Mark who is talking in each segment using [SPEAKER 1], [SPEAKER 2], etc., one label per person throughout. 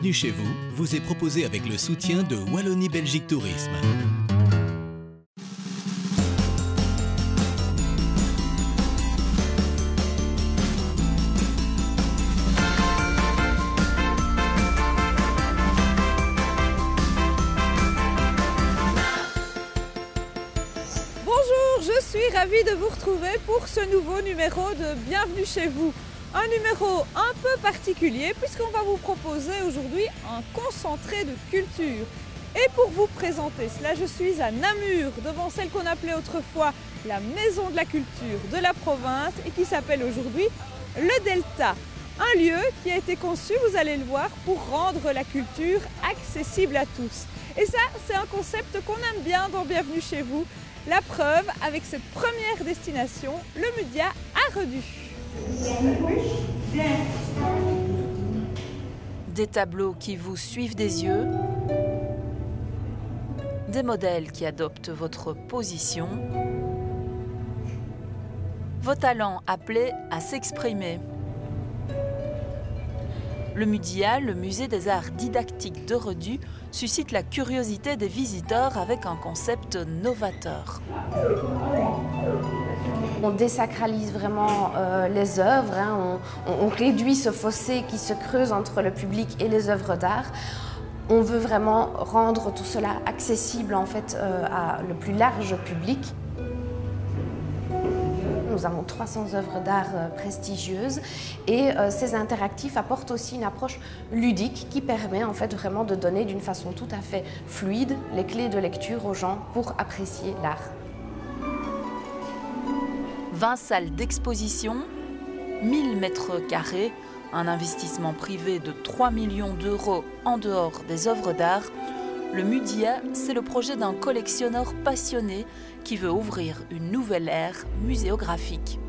[SPEAKER 1] Bienvenue chez vous vous est proposé avec le soutien de Wallonie-Belgique Tourisme.
[SPEAKER 2] Bonjour, je suis ravie de vous retrouver pour ce nouveau numéro de Bienvenue chez vous. Un numéro un peu particulier puisqu'on va vous proposer aujourd'hui un concentré de culture. Et pour vous présenter cela, je suis à Namur, devant celle qu'on appelait autrefois la maison de la culture de la province et qui s'appelle aujourd'hui le Delta. Un lieu qui a été conçu, vous allez le voir, pour rendre la culture accessible à tous. Et ça, c'est un concept qu'on aime bien dans Bienvenue chez vous. La preuve avec cette première destination, le Mudia à Redu.
[SPEAKER 3] Des tableaux qui vous suivent des yeux, des modèles qui adoptent votre position, vos talents appelés à s'exprimer. Le Mudia, le musée des arts didactiques de Redu, suscite la curiosité des visiteurs avec un concept novateur.
[SPEAKER 4] On désacralise vraiment les œuvres, hein. On réduit ce fossé qui se creuse entre le public et les œuvres d'art. On veut vraiment rendre tout cela accessible en fait, à le plus large public. Nous avons 300 œuvres d'art prestigieuses et ces interactifs apportent aussi une approche ludique qui permet en fait vraiment de donner d'une façon tout à fait fluide les clés de lecture aux gens pour apprécier l'art.
[SPEAKER 3] 20 salles d'exposition, 1000 mètres carrés, un investissement privé de 3 millions d'euros en dehors des œuvres d'art. Le Mudia, c'est le projet d'un collectionneur passionné qui veut ouvrir une nouvelle ère muséographique.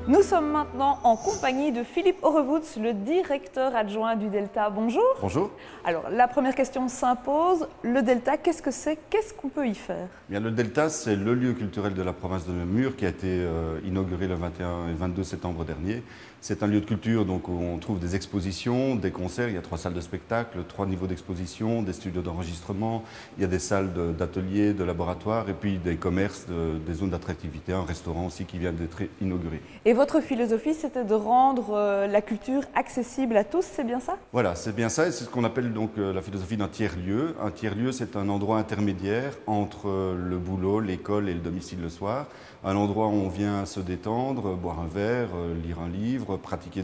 [SPEAKER 2] Nous sommes maintenant en compagnie de Philippe Horewoods, le directeur adjoint du Delta. Bonjour.
[SPEAKER 5] Bonjour.
[SPEAKER 2] Alors, la première question s'impose. Le Delta, qu'est-ce que c'est? Qu'est-ce qu'on peut y faire?
[SPEAKER 5] Bien, le Delta, c'est le lieu culturel de la province de Namur qui a été inauguré le 21 et 22 septembre dernier. C'est un lieu de culture donc, où on trouve des expositions, des concerts. Il y a 3 salles de spectacle, 3 niveaux d'exposition, des studios d'enregistrement. Il y a des salles d'ateliers, de laboratoires et puis des commerces, des zones d'attractivité, un restaurant aussi qui vient d'être inauguré.
[SPEAKER 2] Et votre philosophie, c'était de rendre la culture accessible à tous, c'est bien ça?
[SPEAKER 5] Voilà, c'est bien ça. Et c'est ce qu'on appelle donc la philosophie d'un tiers-lieu. Un tiers-lieu, c'est un endroit intermédiaire entre le boulot, l'école et le domicile le soir. Un endroit où on vient se détendre, boire un verre, lire un livre, pratiquer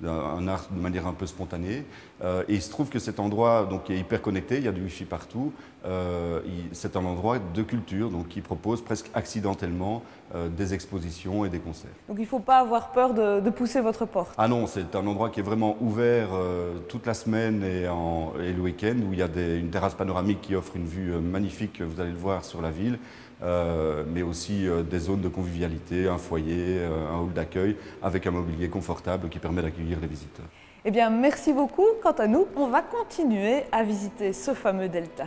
[SPEAKER 5] un art de manière un peu spontanée. Et il se trouve que cet endroit donc, est hyper connecté, il y a du wifi partout. C'est un endroit de culture donc, qui propose presque accidentellement des expositions et des concerts.
[SPEAKER 2] Donc il ne faut pas avoir peur de pousser votre porte.
[SPEAKER 5] Ah non, c'est un endroit qui est vraiment ouvert toute la semaine et le week-end, où il y a une terrasse panoramique qui offre une vue magnifique, vous allez le voir, sur la ville. Mais aussi des zones de convivialité, un foyer, un hall d'accueil avec un mobilier confortable qui permet d'accueillir les visiteurs.
[SPEAKER 2] Eh bien, merci beaucoup. Quant à nous, on va continuer à visiter ce fameux Delta.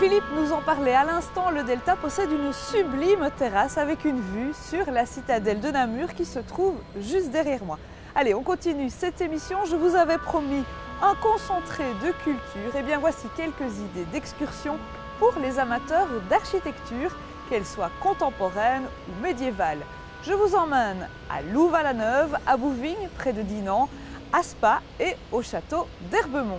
[SPEAKER 2] Philippe nous en parlait à l'instant, le Delta possède une sublime terrasse avec une vue sur la citadelle de Namur qui se trouve juste derrière moi. Allez, on continue cette émission. Je vous avais promis un concentré de culture. Et bien voici quelques idées d'excursion pour les amateurs d'architecture, qu'elle soit contemporaine ou médiévale. Je vous emmène à Louvain-la-Neuve, à Bouvignes, près de Dinan, à Spa et au château d'Herbemont.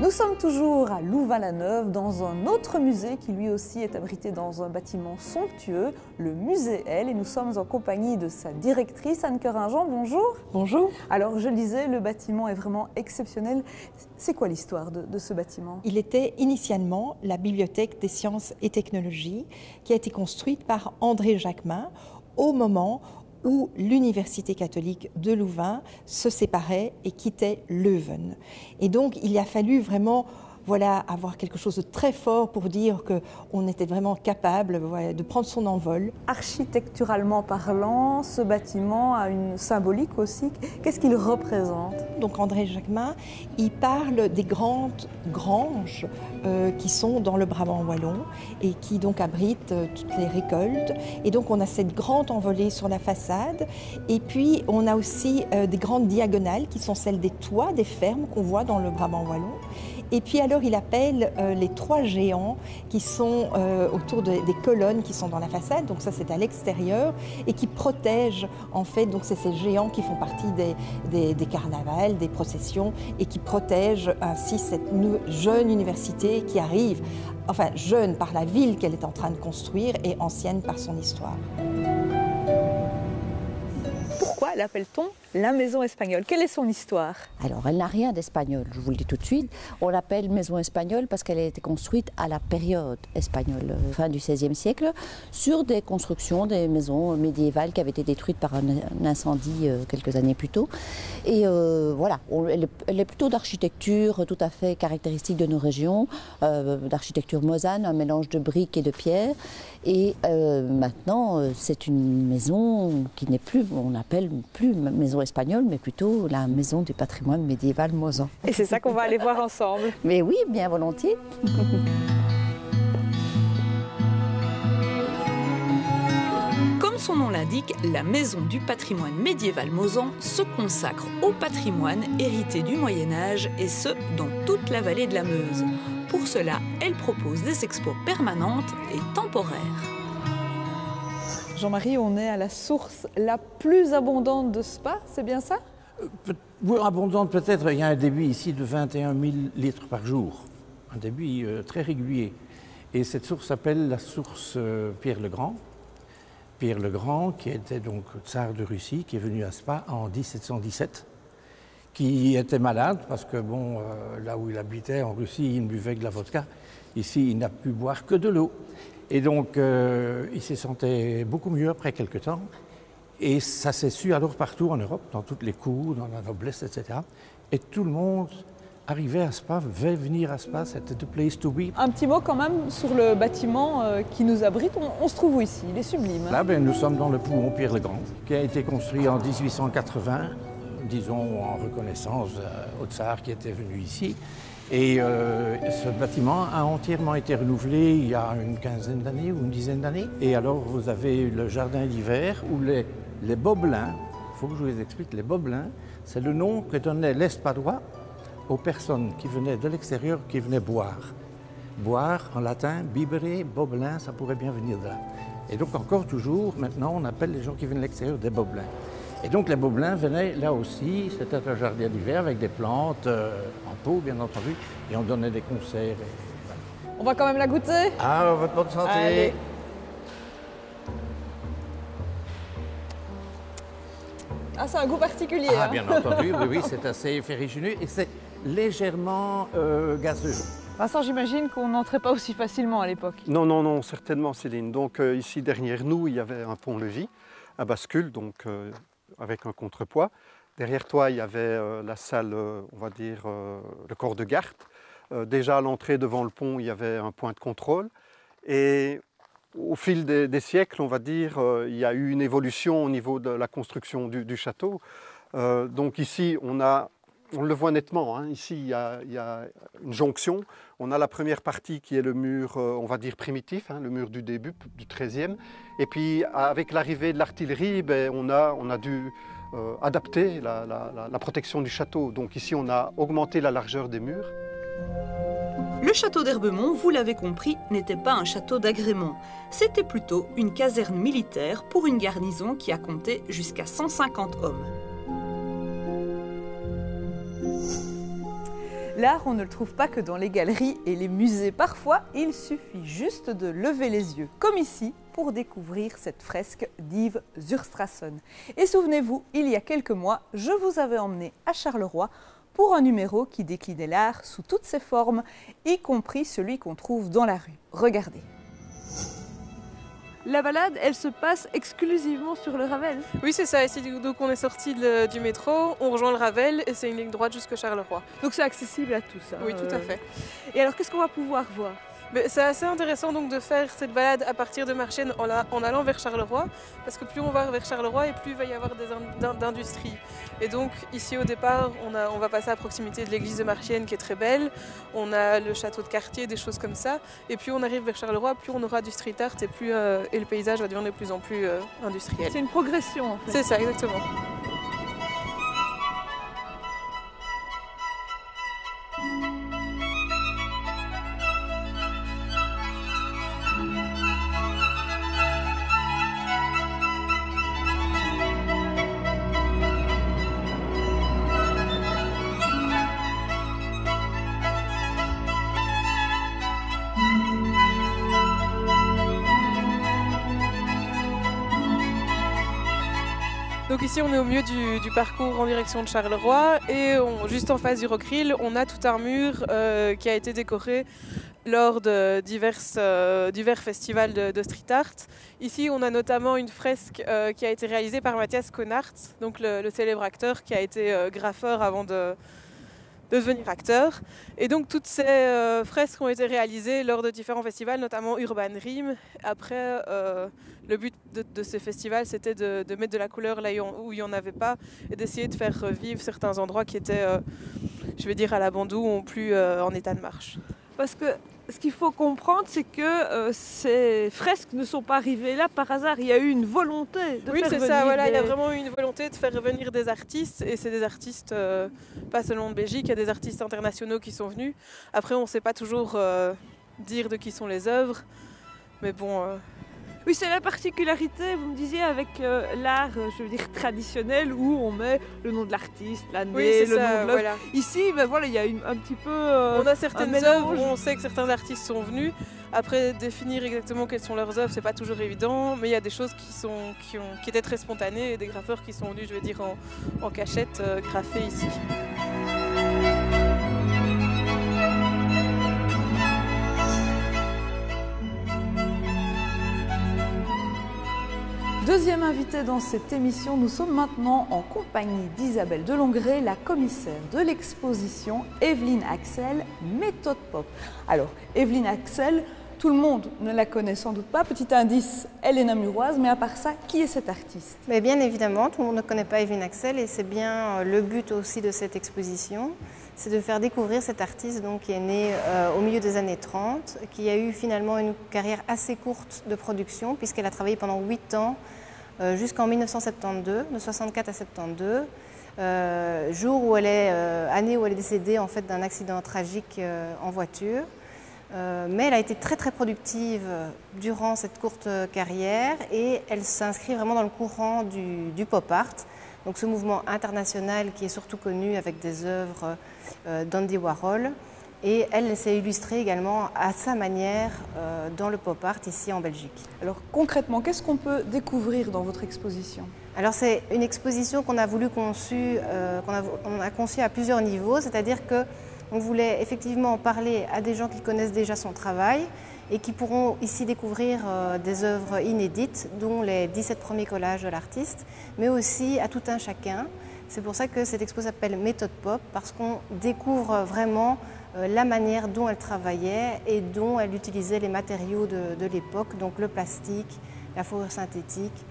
[SPEAKER 2] Nous sommes toujours à Louvain-la-Neuve, dans un autre musée qui lui aussi est abrité dans un bâtiment somptueux, le musée L. Et nous sommes en compagnie de sa directrice, Anne Keringent. Bonjour.
[SPEAKER 6] Bonjour.
[SPEAKER 2] Alors je le disais, le bâtiment est vraiment exceptionnel. C'est quoi l'histoire de ce bâtiment?
[SPEAKER 6] Il était initialement la Bibliothèque des sciences et technologies qui a été construite par André Jacquemin au moment où l'Université catholique de Louvain se séparait et quittait Leuven. Et donc il a fallu vraiment voilà, avoir quelque chose de très fort pour dire qu'on était vraiment capable de prendre son envol.
[SPEAKER 2] Architecturalement parlant, ce bâtiment a une symbolique aussi. Qu'est-ce qu'il représente?
[SPEAKER 6] Donc André Jacquemin, il parle des grandes granges qui sont dans le Brabant wallon et qui donc abritent toutes les récoltes. Et donc on a cette grande envolée sur la façade et puis on a aussi des grandes diagonales qui sont celles des toits, des fermes qu'on voit dans le Brabant wallon. Et puis alors il appelle les 3 géants qui sont autour des colonnes qui sont dans la façade, donc ça c'est à l'extérieur, et qui protègent en fait, donc c'est ces géants qui font partie des carnavals, des processions, et qui protègent ainsi cette jeune université qui arrive, enfin jeune par la ville qu'elle est en train de construire et ancienne par son histoire.
[SPEAKER 2] Pourquoi l'appelle-t-on la maison espagnole? Quelle est son histoire?
[SPEAKER 7] Alors, elle n'a rien d'espagnol, je vous le dis tout de suite. On l'appelle maison espagnole parce qu'elle a été construite à la période espagnole, fin du XVIe siècle, sur des constructions, des maisons médiévales qui avaient été détruites par un incendie quelques années plus tôt. Et voilà, elle est plutôt d'architecture tout à fait caractéristique de nos régions, d'architecture mosane, un mélange de briques et de pierres. Et maintenant, c'est une maison qui n'est plus, on n'appelle plus maison espagnole, mais plutôt la maison du patrimoine médiéval mosan.
[SPEAKER 2] Et c'est ça qu'on va aller voir ensemble.
[SPEAKER 7] Mais oui, bien volontiers.
[SPEAKER 3] Comme son nom l'indique, la maison du patrimoine médiéval mosan se consacre au patrimoine hérité du Moyen-Âge et ce, dans toute la vallée de la Meuse. Pour cela, elle propose des expos permanentes et temporaires.
[SPEAKER 2] Jean-Marie, on est à la source la plus abondante de Spa, c'est bien ça?
[SPEAKER 8] Oui, abondante peut-être. Il y a un débit ici de 21 000 litres par jour. Un débit très régulier. Et cette source s'appelle la source Pierre le Grand. Pierre le Grand, qui était donc tsar de Russie, qui est venu à Spa en 1717, qui était malade parce que, bon, là où il habitait en Russie, il ne buvait que de la vodka. Ici, il n'a pu boire que de l'eau. Et donc, il se sentait beaucoup mieux après quelque temps. Et ça s'est su alors partout en Europe, dans toutes les cours, dans la noblesse, etc. Et tout le monde arrivait à Spa, devait venir à Spa, c'était the place to be.
[SPEAKER 2] Un petit mot quand même sur le bâtiment qui nous abrite. On se trouve où ici? Il est sublime.
[SPEAKER 8] Là, nous sommes dans le Pouhon Pierre le Grand, qui a été construit en 1880, disons en reconnaissance au tsar qui était venu ici. Et ce bâtiment a entièrement été renouvelé il y a une quinzaine d'années ou une dizaine d'années. Et alors vous avez le jardin d'hiver où les Bobelins, il faut que je vous explique, les Bobelins, c'est le nom que donnait l'Espadois aux personnes qui venaient de l'extérieur, qui venaient boire. Boire en latin, bibere, Bobelin, ça pourrait bien venir de là. Et donc encore toujours, maintenant on appelle les gens qui viennent de l'extérieur des Bobelins. Et donc les Bobelins venaient là aussi, c'était un jardin d'hiver avec des plantes en pot bien entendu, et on donnait des concerts. Et voilà.
[SPEAKER 2] On va quand même la goûter?
[SPEAKER 8] Ah, votre bonne santé.
[SPEAKER 2] Allez. Ah, c'est un goût particulier.
[SPEAKER 8] Ah,
[SPEAKER 2] hein.
[SPEAKER 8] bien entendu, oui, c'est assez ferrugineux et c'est légèrement gazeux.
[SPEAKER 2] Vincent, j'imagine qu'on n'entrait pas aussi facilement à l'époque.
[SPEAKER 9] Non, non, non, certainement Céline. Donc ici derrière nous, il y avait un pont-levis, un bascule, donc avec un contrepoids. Derrière toi, il y avait la salle, on va dire, le corps de garde. Déjà à l'entrée devant le pont, il y avait un point de contrôle. Et au fil des siècles, on va dire, il y a eu une évolution au niveau de la construction du château. Donc ici, on le voit nettement, hein. Ici il y a une jonction. On a la première partie qui est le mur, on va dire primitif, hein, le mur du début, du XIIIe. Et puis avec l'arrivée de l'artillerie, on a dû adapter la protection du château. Donc ici on a augmenté la largeur des murs.
[SPEAKER 3] Le château d'Herbemont, vous l'avez compris, n'était pas un château d'agrément. C'était plutôt une caserne militaire pour une garnison qui a compté jusqu'à 150 hommes.
[SPEAKER 2] L'art, on ne le trouve pas que dans les galeries et les musées. Parfois, il suffit juste de lever les yeux, comme ici, pour découvrir cette fresque d'Yves Zurstrassen. Et souvenez-vous, il y a quelques mois, je vous avais emmené à Charleroi pour un numéro qui déclinait l'art sous toutes ses formes, y compris celui qu'on trouve dans la rue. Regardez. La balade, elle se passe exclusivement sur le Ravel.
[SPEAKER 10] Oui, c'est ça. Ici, donc on est sorti du métro, on rejoint le Ravel et c'est une ligne droite jusqu'à Charleroi.
[SPEAKER 2] Donc c'est accessible à tous. Hein,
[SPEAKER 10] oui, tout à fait.
[SPEAKER 2] Et alors, qu'est-ce qu'on va pouvoir voir?
[SPEAKER 10] C'est assez intéressant donc de faire cette balade à partir de Marchienne en allant vers Charleroi, parce que plus on va vers Charleroi et plus il va y avoir d'industries. Et donc ici au départ, on va passer à proximité de l'église de Marchienne qui est très belle, on a le château de quartier, des choses comme ça, et plus on arrive vers Charleroi, plus on aura du street art et le paysage va devenir de plus en plus industriel.
[SPEAKER 2] C'est une progression en fait.
[SPEAKER 10] C'est ça, exactement. Donc ici on est au milieu du parcours en direction de Charleroi et juste en face du Rockrill on a tout un mur qui a été décoré lors de divers festivals de street art. Ici on a notamment une fresque qui a été réalisée par Mathias Connart, donc le célèbre acteur qui a été graffeur avant de devenir acteur. Et donc toutes ces fresques ont été réalisées lors de différents festivals, notamment Urban Rim. Après, le but de ces festivals, c'était de mettre de la couleur là où il n'y en avait pas et d'essayer de faire vivre certains endroits qui étaient, je vais dire, à l'abandon ou plus en état de marche.
[SPEAKER 2] Parce que ce qu'il faut comprendre, c'est que ces fresques ne sont pas arrivées là par hasard. Il y a eu une volonté de faire venir.
[SPEAKER 10] Oui, c'est ça. Voilà, il y a vraiment eu une volonté de faire venir des artistes. Et c'est des artistes, pas seulement de Belgique, il y a des artistes internationaux qui sont venus. Après, on ne sait pas toujours dire de qui sont les œuvres. Mais bon...
[SPEAKER 2] Oui, c'est la particularité, vous me disiez, avec l'art, je veux dire, traditionnel, où on met le nom de l'artiste, l'année, le nom de l'œuvre. Voilà. Ici, ben voilà, il y a un petit peu
[SPEAKER 10] on a certaines œuvres où on sait que certains artistes sont venus. Après, définir exactement quelles sont leurs œuvres, c'est pas toujours évident, mais il y a des choses qui étaient très spontanées et des graffeurs qui sont venus, je veux dire, en cachette, graffer ici.
[SPEAKER 2] Deuxième invitée dans cette émission, nous sommes maintenant en compagnie d'Isabelle Delongret, la commissaire de l'exposition Evelyne Axel, Méthode Pop. Alors, Evelyne Axel, tout le monde ne la connaît sans doute pas. Petit indice, elle est namuroise, mais à part ça, qui est cette artiste?
[SPEAKER 11] Mais bien évidemment, tout le monde ne connaît pas Evelyne Axel et c'est bien le but aussi de cette exposition. C'est de faire découvrir cette artiste donc, qui est née au milieu des années 30, qui a eu finalement une carrière assez courte de production puisqu'elle a travaillé pendant 8 ans jusqu'en 1972, de 64 à 72, jour où elle est, année où elle est décédée en fait, d'un accident tragique en voiture. Mais elle a été très très productive durant cette courte carrière et elle s'inscrit vraiment dans le courant du pop art. Donc ce mouvement international qui est surtout connu avec des œuvres d'Andy Warhol. Et elle s'est illustrée également à sa manière dans le pop art ici en Belgique.
[SPEAKER 2] Alors concrètement, qu'est-ce qu'on peut découvrir dans votre exposition?
[SPEAKER 11] Alors c'est une exposition qu'on a voulu conçue, qu'on a conçue à plusieurs niveaux, c'est-à-dire qu'on voulait effectivement parler à des gens qui connaissent déjà son travail et qui pourront ici découvrir des œuvres inédites, dont les 17 premiers collages de l'artiste, mais aussi à tout un chacun. C'est pour ça que cette expo s'appelle Méthode Pop, parce qu'on découvre vraiment la manière dont elle travaillait et dont elle utilisait les matériaux de l'époque, donc le plastique, la fourrure synthétique,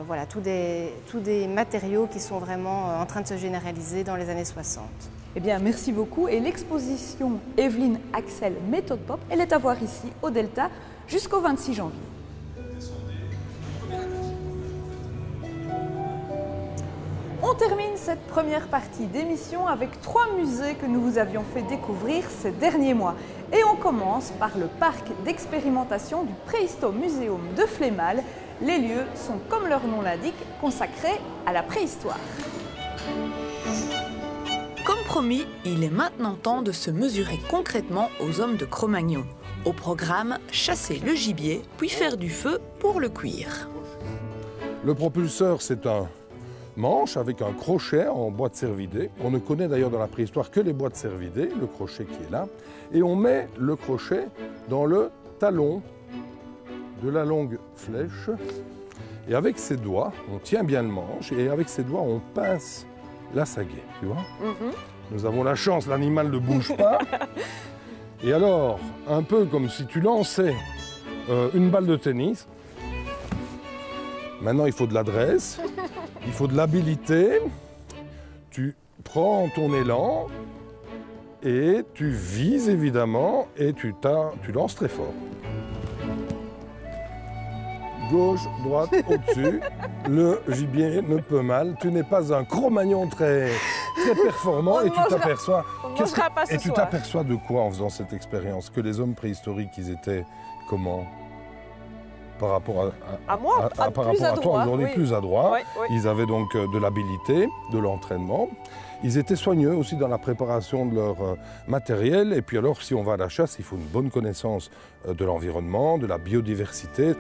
[SPEAKER 11] voilà, tous des matériaux qui sont vraiment en train de se généraliser dans les années 60.
[SPEAKER 2] Eh bien, merci beaucoup. Et l'exposition Evelyne Axel Méthode Pop, elle est à voir ici au Delta jusqu'au 26 janvier. On termine cette première partie d'émission avec 3 musées que nous vous avions fait découvrir ces derniers mois. Et on commence par le parc d'expérimentation du Préhisto-Muséum de Flémal. Les lieux sont, comme leur nom l'indique, consacrés à la préhistoire.
[SPEAKER 3] Comme promis, il est maintenant temps de se mesurer concrètement aux hommes de Cro-Magnon. Au programme, chasser le gibier, puis faire du feu pour le cuire.
[SPEAKER 12] Le propulseur, c'est un manche avec un crochet en bois de cervidé. On ne connaît d'ailleurs dans la préhistoire que les bois de cervidé, le crochet qui est là. Et on met le crochet dans le talon de la longue flèche. Et avec ses doigts, on tient bien le manche et avec ses doigts, on pince la sagaie, tu vois. Nous avons la chance, l'animal ne bouge pas. Et alors, un peu comme si tu lançais une balle de tennis. Maintenant, il faut de l'adresse, il faut de l'habilité. Tu prends ton élan et tu vises évidemment et tu lances très fort. Gauche, droite, au-dessus. Le gibier ne peut mal. Tu n'es pas un Cro-Magnon très performant et tu t'aperçois. Et tu t'aperçois de quoi en faisant cette expérience? Que les hommes préhistoriques, ils étaient comment? Par rapport à toi aujourd'hui, plus adroits. Ils avaient donc de l'habilité, de l'entraînement. Ils étaient soigneux aussi dans la préparation de leur matériel. Et puis alors, si on va à la chasse, il faut une bonne connaissance de l'environnement, de la biodiversité.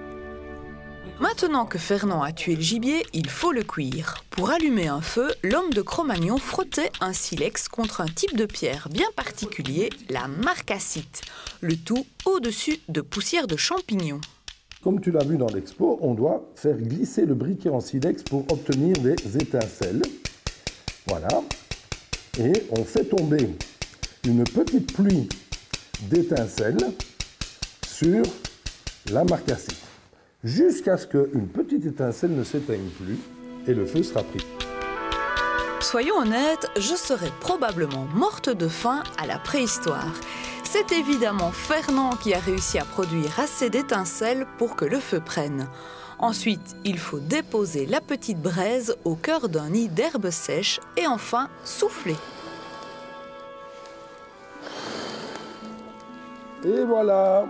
[SPEAKER 3] Maintenant que Fernand a tué le gibier, il faut le cuire. Pour allumer un feu, l'homme de Cro-Magnon frottait un silex contre un type de pierre bien particulier, la marcassite. Le tout au-dessus de poussière de champignons.
[SPEAKER 12] Comme tu l'as vu dans l'expo, on doit faire glisser le briquet en silex pour obtenir des étincelles. Voilà. Et on fait tomber une petite pluie d'étincelles sur la marcassite, jusqu'à ce qu'une petite étincelle ne s'éteigne plus et le feu sera pris.
[SPEAKER 3] Soyons honnêtes, je serais probablement morte de faim à la préhistoire. C'est évidemment Fernand qui a réussi à produire assez d'étincelles pour que le feu prenne. Ensuite, il faut déposer la petite braise au cœur d'un nid d'herbes sèches et enfin souffler.
[SPEAKER 12] Et voilà,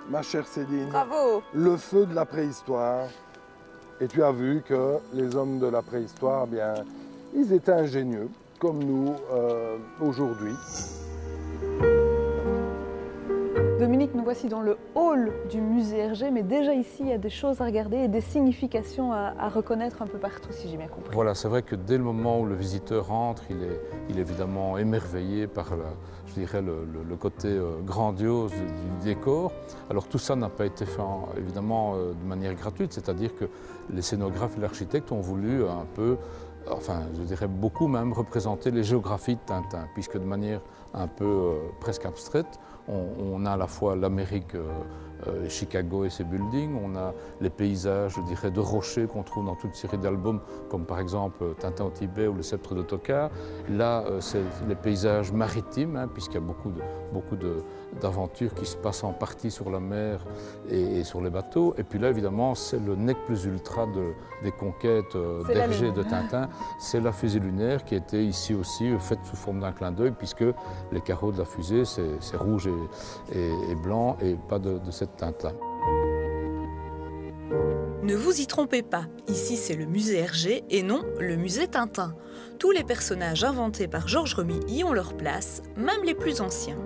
[SPEAKER 12] ma chère Céline,
[SPEAKER 2] bravo.
[SPEAKER 12] Le feu de la préhistoire. Et tu as vu que les hommes de la préhistoire, bien, ils étaient ingénieux, comme nous aujourd'hui.
[SPEAKER 2] Dominique, nous voici dans le hall du musée Hergé, mais déjà ici, il y a des choses à regarder et des significations à reconnaître un peu partout, si j'ai bien compris.
[SPEAKER 8] Voilà, c'est vrai que dès le moment où le visiteur entre, il est évidemment émerveillé par le côté grandiose du décor. Alors tout ça n'a pas été fait évidemment de manière gratuite, c'est-à-dire que les scénographes et l'architecte ont voulu un peu, enfin je dirais beaucoup même, représenter les géographies de Tintin, puisque de manière un peu presque abstraite, on a à la fois l'Amérique, Chicago et ses buildings, on a les paysages, je dirais, de rochers qu'on trouve dans toute série d'albums, comme par exemple Tintin au Tibet ou Le Sceptre de Tokar. Là, c'est les paysages maritimes, hein, puisqu'il y a beaucoup d'aventures qui se passent en partie sur la mer et sur les bateaux. Et puis là, évidemment, c'est le nec plus ultra des conquêtes d'Hergé de Tintin. C'est la fusée lunaire qui était ici aussi faite sous forme d'un clin d'œil, puisque les carreaux de la fusée, c'est rouge et blanc et pas de cette teinte-là.
[SPEAKER 3] Ne vous y trompez pas, ici c'est le musée Hergé et non le musée Tintin. Tous les personnages inventés par Georges Remy y ont leur place, même les plus anciens.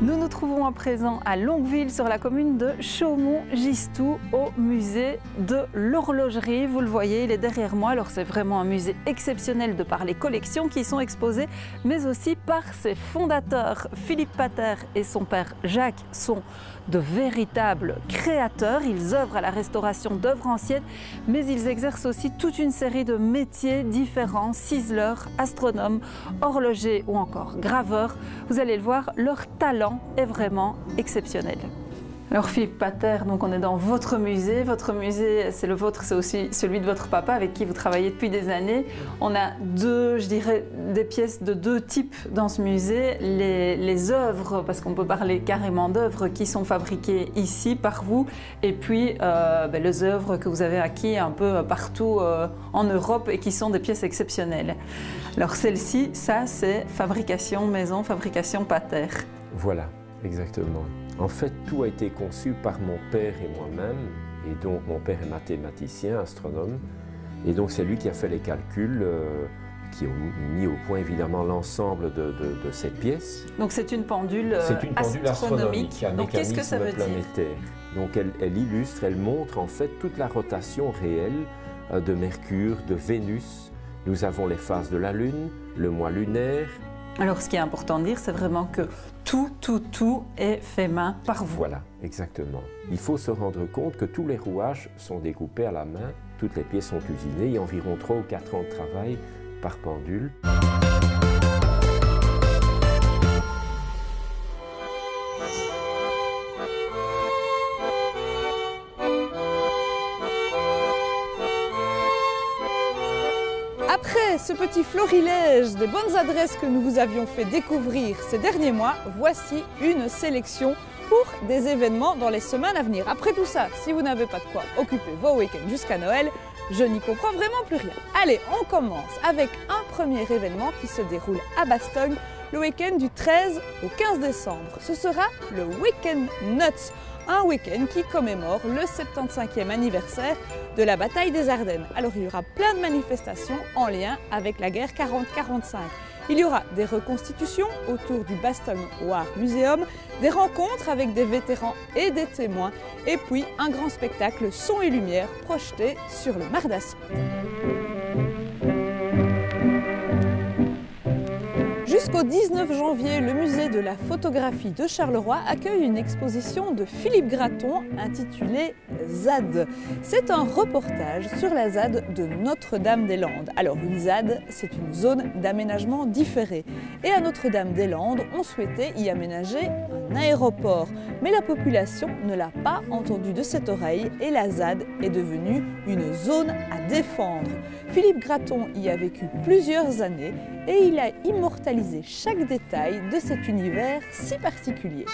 [SPEAKER 2] Nous nous trouvons à présent à Longueville, sur la commune de Chaumont-Gistoux, au musée de l'horlogerie. Vous le voyez, il est derrière moi. Alors c'est vraiment un musée exceptionnel de par les collections qui y sont exposées, mais aussi par ses fondateurs. Philippe Pater et son père Jacques sont de véritables créateurs. Ils œuvrent à la restauration d'œuvres anciennes, mais ils exercent aussi toute une série de métiers différents, ciseleurs, astronomes, horlogers ou encore graveurs. Vous allez le voir, leur talent est vraiment exceptionnel. Alors Philippe Pater, donc on est dans votre musée. Votre musée, c'est le vôtre, c'est aussi celui de votre papa avec qui vous travaillez depuis des années. On a des pièces de deux types dans ce musée. Les œuvres, parce qu'on peut parler carrément d'œuvres qui sont fabriquées ici par vous, et puis les œuvres que vous avez acquises un peu partout en Europe et qui sont des pièces exceptionnelles. Alors celle-ci, ça c'est fabrication maison, fabrication Pater.
[SPEAKER 13] Voilà, exactement. En fait, tout a été conçu par mon père et moi-même. Et donc, mon père est mathématicien, astronome. Et donc, c'est lui qui a fait les calculs, qui ont mis au point, évidemment, l'ensemble de cette pièce.
[SPEAKER 2] Donc, c'est une pendule
[SPEAKER 13] astronomique.
[SPEAKER 2] Donc, qu'est-ce que ça veut dire?
[SPEAKER 13] Donc, elle illustre, elle montre, en fait, toute la rotation réelle de Mercure, de Vénus. Nous avons les phases de la Lune, le mois lunaire.
[SPEAKER 3] Alors ce qui est important de dire, c'est vraiment que tout est fait main par vous.
[SPEAKER 13] Voilà, exactement. Il faut se rendre compte que tous les rouages sont découpés à la main, toutes les pièces sont usinées, il y a environ 3 ou 4 ans de travail par pendule.
[SPEAKER 2] Après ce petit florilège des bonnes adresses que nous vous avions fait découvrir ces derniers mois, voici une sélection pour des événements dans les semaines à venir. Après tout ça, si vous n'avez pas de quoi occuper vos week-ends jusqu'à Noël, je n'y comprends vraiment plus rien. Allez, on commence avec un premier événement qui se déroule à Bastogne le week-end du 13 au 15 décembre. Ce sera le Week-end Nuts, un week-end qui commémore le 75e anniversaire de la bataille des Ardennes. Alors il y aura plein de manifestations en lien avec la guerre 40-45. Il y aura des reconstitutions autour du Bastogne War Museum, des rencontres avec des vétérans et des témoins, et puis un grand spectacle son et lumière projeté sur le Mardasson. Jusqu'au 19 janvier, le musée de la photographie de Charleroi accueille une exposition de Philippe Gratton intitulée ZAD. C'est un reportage sur la ZAD de Notre-Dame-des-Landes. Alors une ZAD, c'est une zone d'aménagement différé. Et à Notre-Dame-des-Landes, on souhaitait y aménager un aéroport. Mais la population ne l'a pas entendu de cette oreille et la ZAD est devenue une zone à défendre. Philippe Gratton y a vécu plusieurs années et il a immortalisé chaque détail de cet univers si particulier.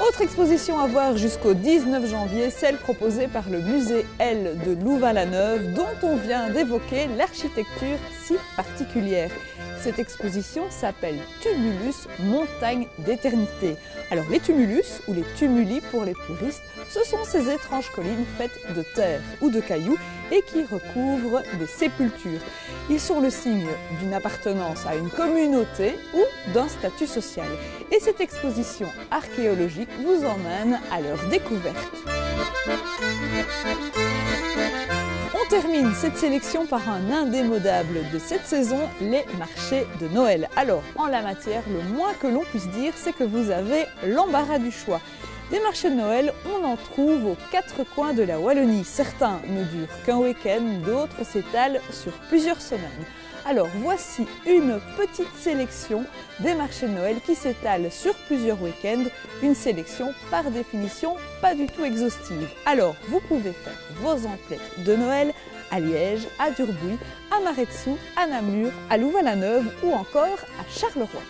[SPEAKER 2] Autre exposition à voir jusqu'au 19 janvier, celle proposée par le musée L de Louvain-la-Neuve, dont on vient d'évoquer l'architecture si particulière. Cette exposition s'appelle Tumulus, montagne d'éternité. Alors les tumulus, ou les tumuli pour les puristes, ce sont ces étranges collines faites de terre ou de cailloux et qui recouvrent des sépultures. Ils sont le signe d'une appartenance à une communauté ou d'un statut social. Et cette exposition archéologique vous emmène à leur découverte. On termine cette sélection par un indémodable de cette saison, les marchés de Noël. Alors, en la matière, le moins que l'on puisse dire, c'est que vous avez l'embarras du choix. Des marchés de Noël, on en trouve aux 4 coins de la Wallonie. Certains ne durent qu'un week-end, d'autres s'étalent sur plusieurs semaines. Alors voici une petite sélection des marchés de Noël qui s'étalent sur plusieurs week-ends, une sélection par définition pas du tout exhaustive. Alors vous pouvez faire vos emplettes de Noël à Liège, à Durbuy, à Maretsu, à Namur, à Louvain-la-Neuve ou encore à Charleroi.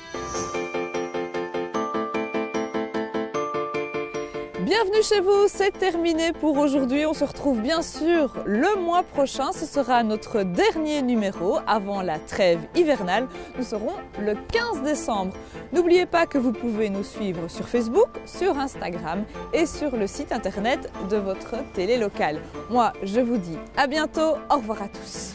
[SPEAKER 2] Bienvenue chez vous, c'est terminé pour aujourd'hui. On se retrouve bien sûr le mois prochain. Ce sera notre dernier numéro avant la trêve hivernale. Nous serons le 15 décembre. N'oubliez pas que vous pouvez nous suivre sur Facebook, sur Instagram et sur le site internet de votre télé locale. Moi, je vous dis à bientôt. Au revoir à tous.